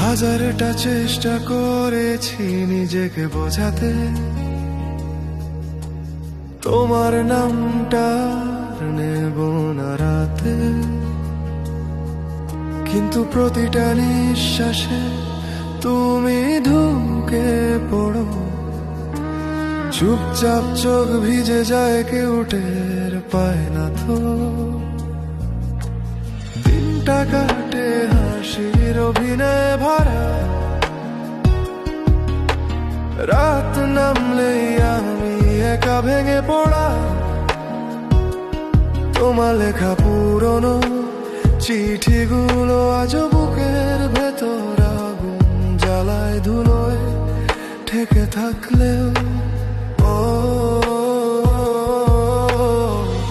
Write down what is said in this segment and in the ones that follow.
হাজারটা চেষ্টা করেছি নিজেকে বোঝাতে, তোমার নামটা নেব না রাতে, কিন্তু প্রতিটা নিঃশ্বাসে তুমি ঢুকে পড়ো। চুপচাপ চোখ ভিজে যায়, কেউ টের পায় না তো। দিনটা কাটে হাসির অভিনয় ভরা, রাত নামলেই আমি একা ভেঙে পড়া। তোমার লেখা পুরনো চিঠিগুলো আজ বুকের ভেতর আগুন জ্বালায় ধুলোয় ঠেকে থাকলেও।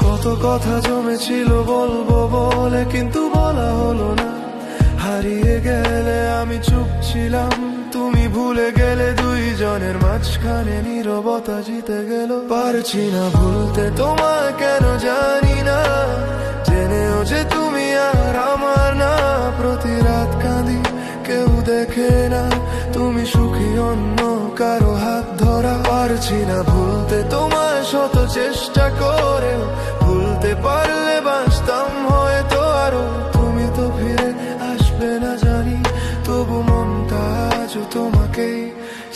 কত কথা জমেছিল বলবো বলে, কিন্তু বলা হলো না। হারিয়ে গেলে আমি চুপ ছিলাম, তুমি ভুলে গেলে, দুইজনের মাঝখানে নীরবতা জিতে গেল। পারছি না ভুলতে তোমায়, কেন জানি না, জেনেও যে তুমি আর আমার না। প্রতি রাত কাঁদি, কেউ দেখে না, তুমি সুখী অন্য কারো হাত ধরা। পারছি না ভুলতে তোমায়, শত চেষ্টা করেও ভুলতে পারলে বাঁচতাম হয়তো আরো। তুমি তো ফিরে আসবে না জানি, তবু মনটা আজও তোমাকেই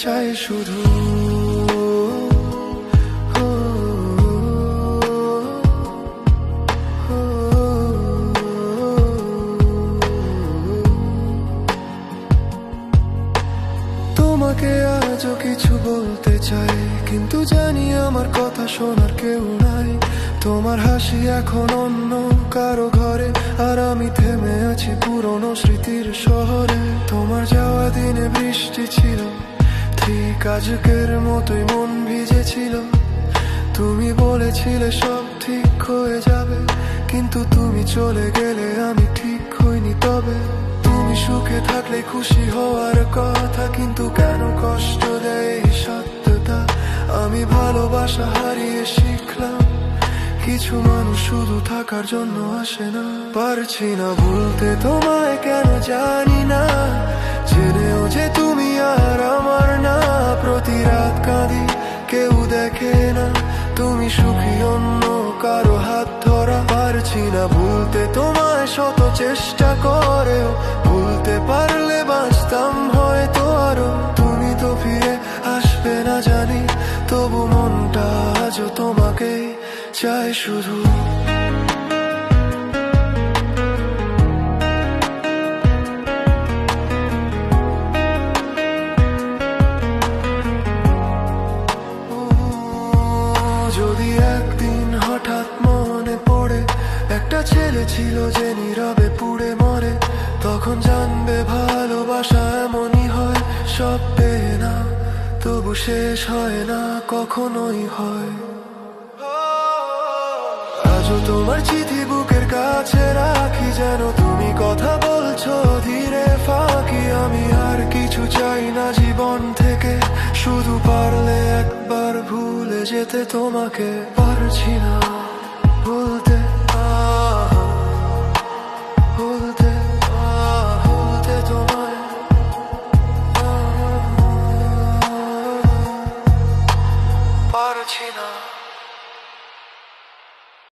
চাই শুধু। তোমাকে আজও কিছু বলতে চাই, কিন্তু জানি আমার কথা শোনার কেউ নাই। তোমার হাসি এখন অন্য কারো ঘরে, আর আমি থেমে আছি পুরনো স্মৃতির শহরে। তোমার যাওয়া দিনে বৃষ্টি ছিল, ঠিক আজকের মতোই মন ভিজেছিল। তুমি বলেছিলে সব ঠিক হয়ে যাবে, কিন্তু তুমি চলে গেলে আমি ঠিক হইনি তবে। তুমি সুখে থাকলে খুশি হওয়ার কথা, কিন্তু কেন কষ্ট দেয় এই সত্যতা। আমি ভালোবাসা হারিয়ে শিখলাম, কিছু মানুষ শুধু থাকার জন্য আসে না। পারছি না ভুলতে তোমায়, কেন জানি না, জেনেও যে তুমি আর আমার না। প্রতি রাত কাঁদি, কেউ দেখে না, তুমি সুখী অন্য কারো হাত ধরা। পারছি না ভুলতে তোমায়, শত চেষ্টা করেও ভুলতে পারলে বাঁচতাম হয়তো আরো। তুমি তো ফিরে আসবে না জানি, তবু মনটা আজও তোমাকেই চায় শুধু। যদি একদিন হঠাৎ মনে পড়ে একটা ছেলে ছিল যে নীরবে পুড়ে মরে, তখন জানবে ভালোবাসা এমনই হয়, সব পেয়ে না তবু শেষ হয় না, কখনোই হয়। আজও তোমার চিঠি বুকের কাছে রাখি, যেন তুমি কথা বলছো ধীরে ফাঁকি। আমি আর কিছু চাই না জীবন থেকে, শুধু পারলে একবার ভুলে যেতে তোমাকে। পারছি না।